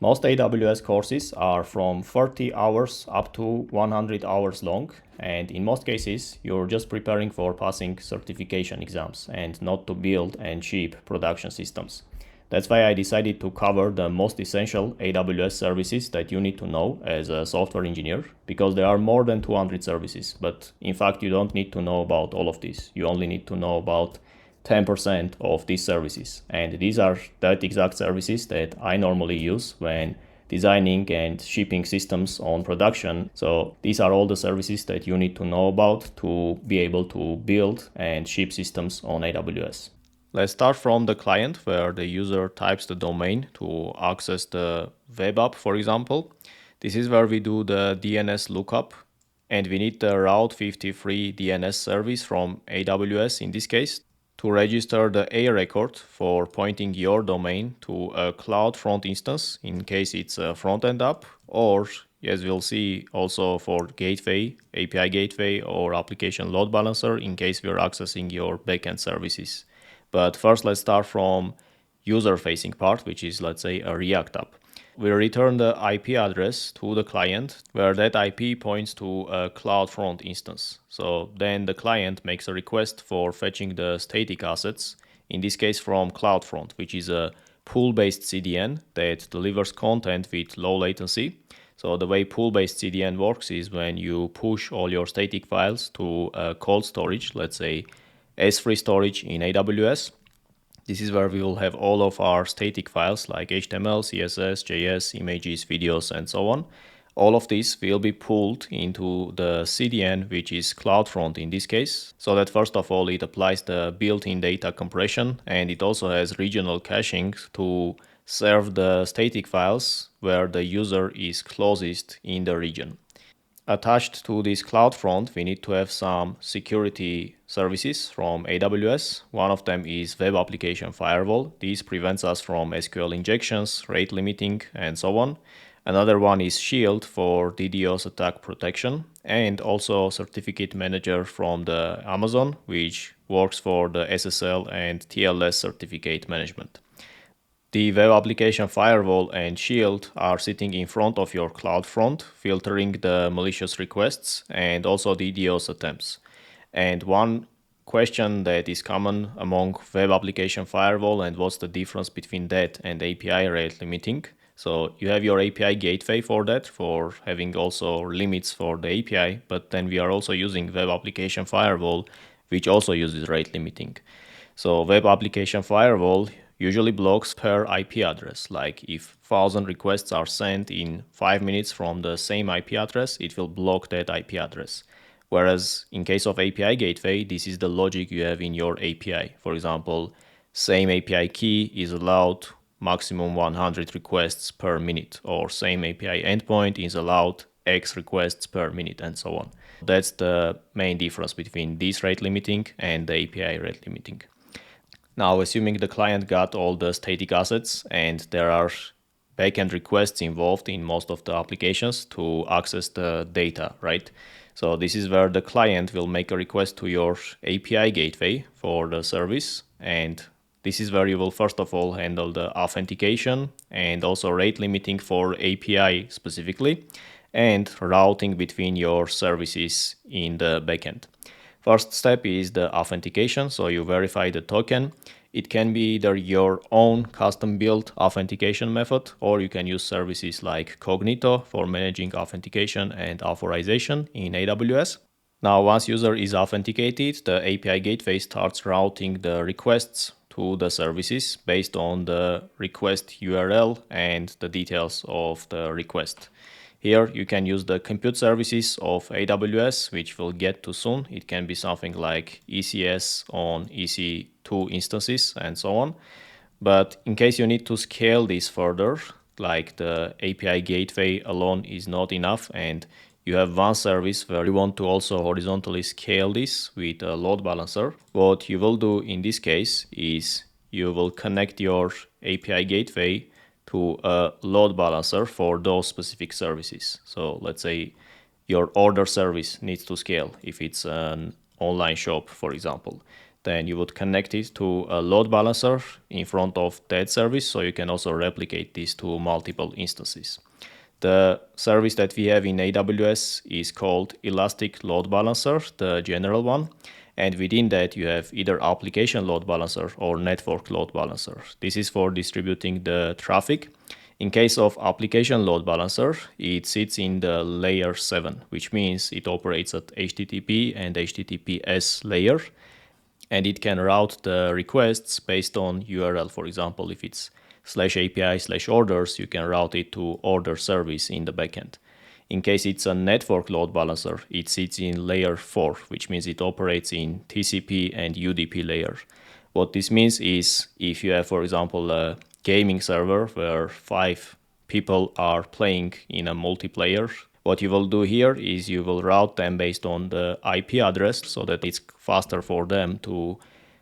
Most AWS courses are from 30 hours up to 100 hours long, and in most cases, you're just preparing for passing certification exams and not to build and ship production systems. That's why I decided to cover the most essential AWS services that you need to know as a software engineer, because there are more than 200 services, but in fact, you don't need to know about all of these. You only need to know about 10% of these services. And these are that exact services that I normally use when designing and shipping systems on production. So these are all the services that you need to know about to be able to build and ship systems on AWS. Let's start from the client where the user types the domain to access the web app, for example. This is where we do the DNS lookup, and we need the Route 53 DNS service from AWS in this case to register the A record for pointing your domain to a CloudFront instance in case it's a front-end app, or as we'll see also for gateway, API gateway, or application load balancer in case we're accessing your backend services. But first, let's start from user-facing part, which is, let's say, a React app. We return the IP address to the client, where that IP points to a CloudFront instance. So then the client makes a request for fetching the static assets, in this case from CloudFront, which is a pool-based CDN that delivers content with low latency. So the way pool-based CDN works is when you push all your static files to cold storage, let's say S3 storage in AWS. This is where we will have all of our static files like HTML, CSS, JS, images, videos, and so on. All of this will be pulled into the CDN, which is CloudFront in this case. So that first of all, it applies the built-in data compression, and it also has regional caching to serve the static files where the user is closest in the region. Attached to this CloudFront, we need to have some security services from AWS. One of them is Web Application Firewall. This prevents us from SQL injections, rate limiting, and so on. Another one is Shield for DDoS attack protection, and also Certificate Manager from the Amazon, which works for the SSL and TLS certificate management. The Web Application Firewall and Shield are sitting in front of your CloudFront, filtering the malicious requests and also DDoS attempts. And one question that is common among Web Application Firewall and what's the difference between that and API rate limiting. So you have your API gateway for that, for having also limits for the API, but then we are also using Web Application Firewall, which also uses rate limiting. So Web Application Firewall usually blocks per IP address. Like if 1,000 requests are sent in 5 minutes from the same IP address, it will block that IP address. Whereas in case of API gateway, this is the logic you have in your API. For example, same API key is allowed maximum 100 requests per minute, or same API endpoint is allowed X requests per minute, and so on. That's the main difference between this rate limiting and the API rate limiting. Now, assuming the client got all the static assets and there are backend requests involved in most of the applications to access the data, right? So this is where the client will make a request to your API gateway for the service. And this is where you will first of all handle the authentication and also rate limiting for API specifically, and routing between your services in the backend. First step is the authentication, so you verify the token. It can be either your own custom-built authentication method, or you can use services like Cognito for managing authentication and authorization in AWS. Now, once user is authenticated, the API gateway starts routing the requests to the services based on the request URL and the details of the request. Here you can use the compute services of AWS, which we'll get to soon. It can be something like ECS on EC2 instances and so on. But in case you need to scale this further, like the API gateway alone is not enough, and you have one service where you want to also horizontally scale this with a load balancer, what you will do in this case is you will connect your API gateway to a load balancer for those specific services. So let's say your order service needs to scale if it's an online shop, for example. then you would connect it to a load balancer in front of that service, so you can also replicate this to multiple instances. The service that we have in AWS is called Elastic Load Balancer, the general one. And within that, you have either application load balancer or network load balancer. This is for distributing the traffic. In case of application load balancer, it sits in the layer 7, which means it operates at HTTP and HTTPS layer. And it can route the requests based on URL. For example, if it's /API/orders, you can route it to order service in the backend. In case it's a network load balancer, it sits in layer 4, which means it operates in TCP and UDP layer. What this means is if you have, for example, a gaming server where 5 people are playing in a multiplayer, what you will do here is you will route them based on the IP address so that it's faster for them to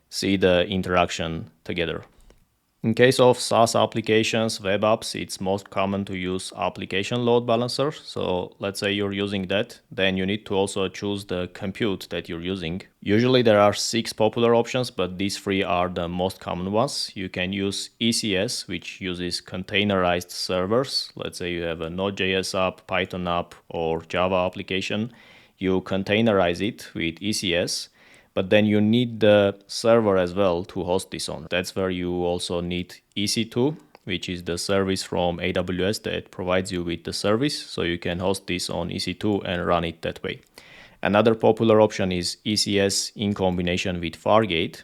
see the interaction together. In case of SaaS applications, web apps, it's most common to use application load balancer. So let's say you're using that, then you need to also choose the compute that you're using. Usually there are 6 popular options, but these 3 are the most common ones. You can use ECS, which uses containerized servers. Let's say you have a Node.js app, Python app, or Java application. You containerize it with ECS. But then you need the server as well to host this on. That's where you also need EC2, which is the service from AWS that provides you with the service. So you can host this on EC2 and run it that way. Another popular option is ECS in combination with Fargate.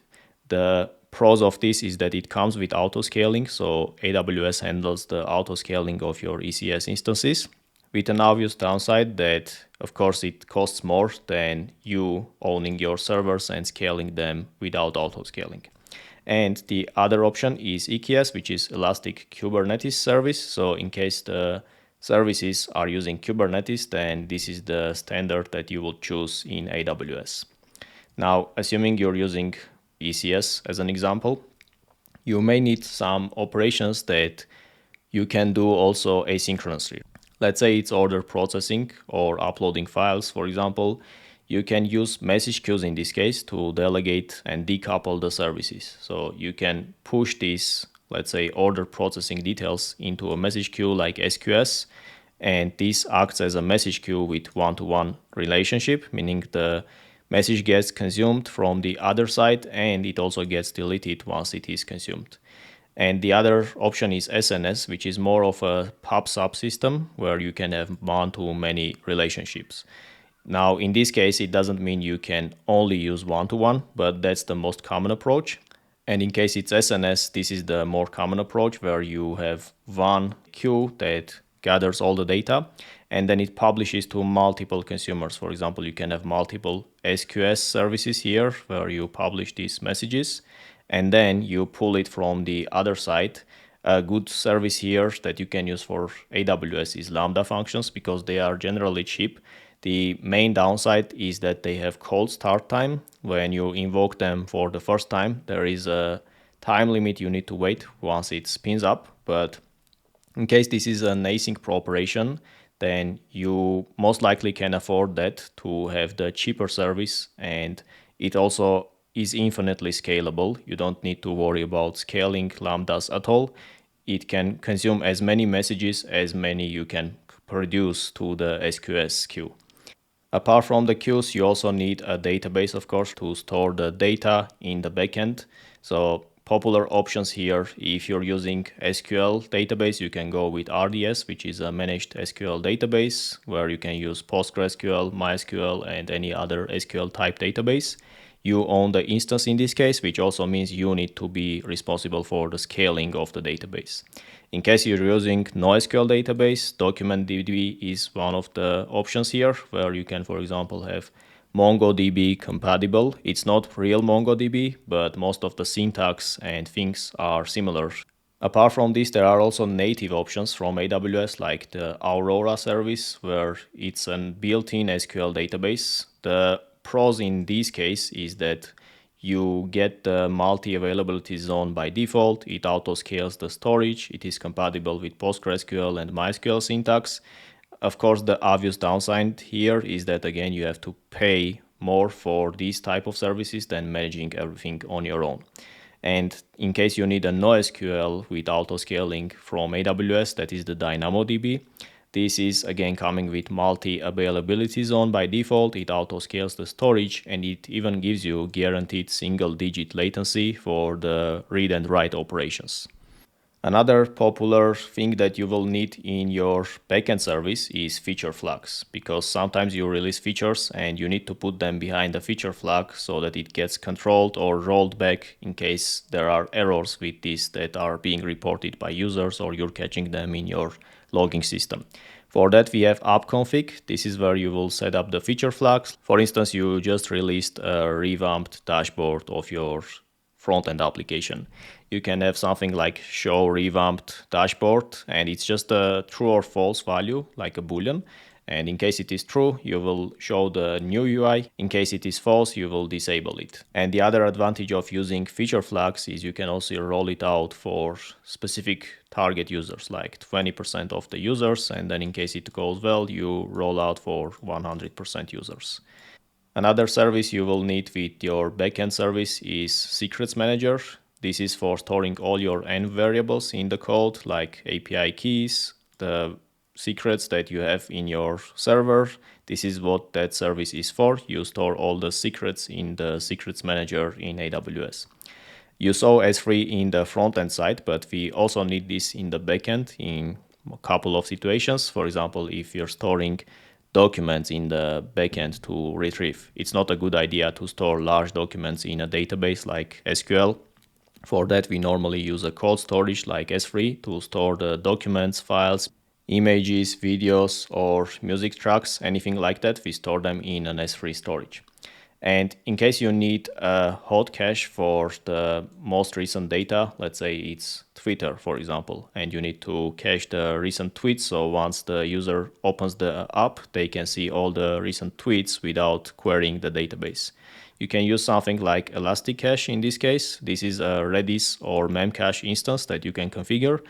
The pros of this is that it comes with auto-scaling. So AWS handles the auto-scaling of your ECS instances, with an obvious downside that, of course, it costs more than you owning your servers and scaling them without auto-scaling. And the other option is EKS, which is Elastic Kubernetes Service. So in case the services are using Kubernetes, then this is the standard that you will choose in AWS. Now, assuming you're using ECS as an example, you may need some operations that you can do also asynchronously. Let's say it's order processing or uploading files, for example. You can use message queues in this case to delegate and decouple the services. So you can push these, let's say, order processing details into a message queue like SQS, and this acts as a message queue with one-to-one relationship, meaning the message gets consumed from the other side and it also gets deleted once it is consumed. And the other option is SNS, which is more of a pub subsystem where you can have one-to-many relationships. Now, in this case, it doesn't mean you can only use one-to-one, but that's the most common approach. And in case it's SNS, this is the more common approach where you have one queue that gathers all the data and then it publishes to multiple consumers. For example, you can have multiple SQS services here where you publish these messages, and then you pull it from the other side. A good service here that you can use for AWS is Lambda functions because they are generally cheap. The main downside is that they have cold start time. When you invoke them for the first time, there is a time limit you need to wait once it spins up. But in case this is an async operation, then you most likely can afford that to have the cheaper service, and it also is infinitely scalable. You don't need to worry about scaling lambdas at all. It can consume as many messages as many you can produce to the SQS queue. Apart from the queues, you also need a database, of course, to store the data in the backend. So popular options here, if you're using SQL database, you can go with RDS, which is a managed SQL database where you can use PostgreSQL, MySQL, and any other SQL type database. You own the instance in this case, which also means you need to be responsible for the scaling of the database. In case you're using NoSQL database, DocumentDB is one of the options here, where you can, for example, have MongoDB compatible. It's not real MongoDB, but most of the syntax and things are similar. Apart from this, there are also native options from AWS, like the Aurora service, where it's a built-in SQL database. The pros in this case is that you get the multi-availability zone by default. It auto-scales the storage. It is compatible with PostgreSQL and MySQL syntax. Of course, the obvious downside here is that, again, you have to pay more for these type of services than managing everything on your own. And in case you need a NoSQL with auto-scaling from AWS, that is the DynamoDB. This is again coming with multi-availability zone by default. It auto-scales the storage, and it even gives you guaranteed single-digit latency for the read and write operations. Another popular thing that you will need in your backend service is feature flags, because sometimes you release features and you need to put them behind the feature flag so that it gets controlled or rolled back in case there are errors with this that are being reported by users or you're catching them in your logging system. For that, we have app-config. This is where you will set up the feature flags. For instance, you just released a revamped dashboard of your front-end application. You can have something like show revamped dashboard, and it's just a true or false value, like a boolean. And in case it is true, you will show the new UI. In case it is false, you will disable it. And the other advantage of using feature flags is you can also roll it out for specific target users, like 20% of the users. And then in case it goes well, you roll out for 100% users. Another service you will need with your backend service is Secrets Manager. This is for storing all your env variables in the code, like API keys, the secrets that you have in your server. This is what that service is for. You store all the secrets in the Secrets Manager in AWS. You saw S3 in the front-end side, but we also need this in the backend in a couple of situations. For example, if you're storing documents in the backend to retrieve, it's not a good idea to store large documents in a database like SQL. For that, we normally use a cold storage like S3 to store the documents, files, images, videos, or music tracks, anything like that. We store them in an S3 storage. And in case you need a hot cache for the most recent data, let's say it's Twitter, for example, and you need to cache the recent tweets. So once the user opens the app, they can see all the recent tweets without querying the database. You can use something like Elastic Cache in this case. This is a Redis or Memcache instance that you can configure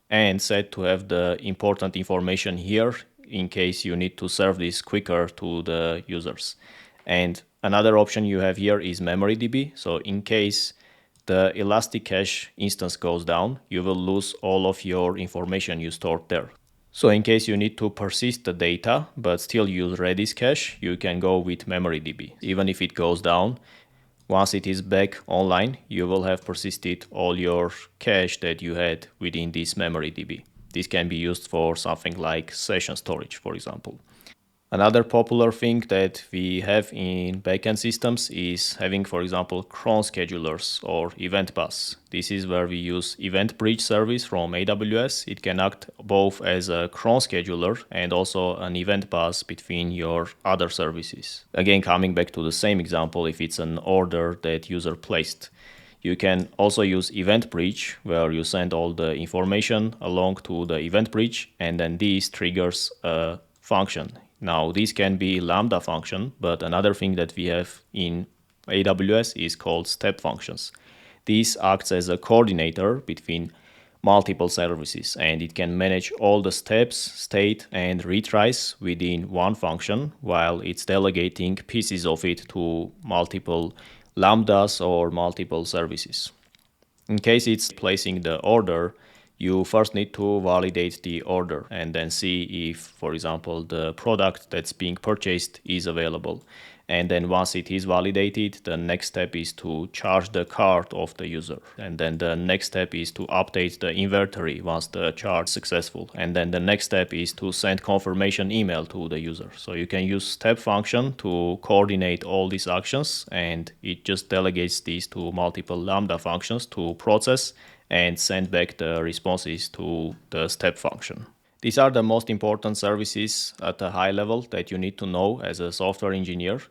and set to have the important information here in case you need to serve this quicker to the users. And another option you have here is MemoryDB. So in case the Elastic Cache instance goes down, you will lose all of your information you stored there. So in case you need to persist the data, but still use Redis cache, you can go with MemoryDB. Even if it goes down, once it is back online, you will have persisted all your cache that you had within this MemoryDB. This can be used for something like session storage, for example. Another popular thing that we have in backend systems is having, for example, cron schedulers or event bus. This is where we use EventBridge service from AWS. It can act both as a cron scheduler and also an event bus between your other services. Again, coming back to the same example, if it's an order that user placed, you can also use EventBridge, where you send all the information along to the EventBridge, and then this triggers a function. Now, this can be Lambda function, but another thing that we have in AWS is called step functions. This acts as a coordinator between multiple services, and it can manage all the steps, state, and retries within one function, while it's delegating pieces of it to multiple Lambdas or multiple services. In case it's placing the order, you first need to validate the order and then see if, for example, the product that's being purchased is available. And then once it is validated, the next step is to charge the card of the user. And then the next step is to update the inventory once the charge is successful. And then the next step is to send confirmation email to the user. So you can use step function to coordinate all these actions, and it just delegates these to multiple Lambda functions to process and send back the responses to the step function. These are the most important services at a high level that you need to know as a software engineer,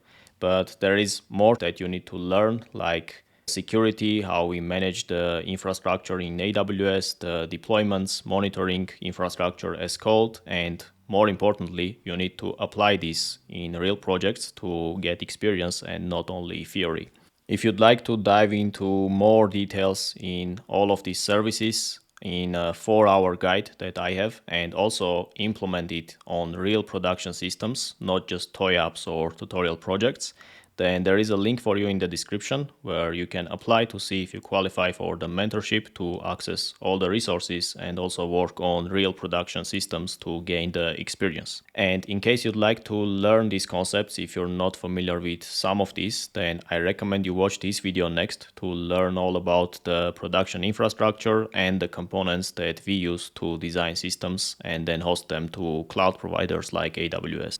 but there is more that you need to learn, like security, how we manage the infrastructure in AWS, the deployments, monitoring infrastructure as code, and more importantly, you need to apply this in real projects to get experience and not only theory. If you'd like to dive into more details in all of these services, in a 4-hour guide that I have, and also implement it on real production systems, not just toy apps or tutorial projects, then there is a link for you in the description where you can apply to see if you qualify for the mentorship to access all the resources and also work on real production systems to gain the experience. And in case you'd like to learn these concepts, if you're not familiar with some of these, then I recommend you watch this video next to learn all about the production infrastructure and the components that we use to design systems and then host them to cloud providers like AWS.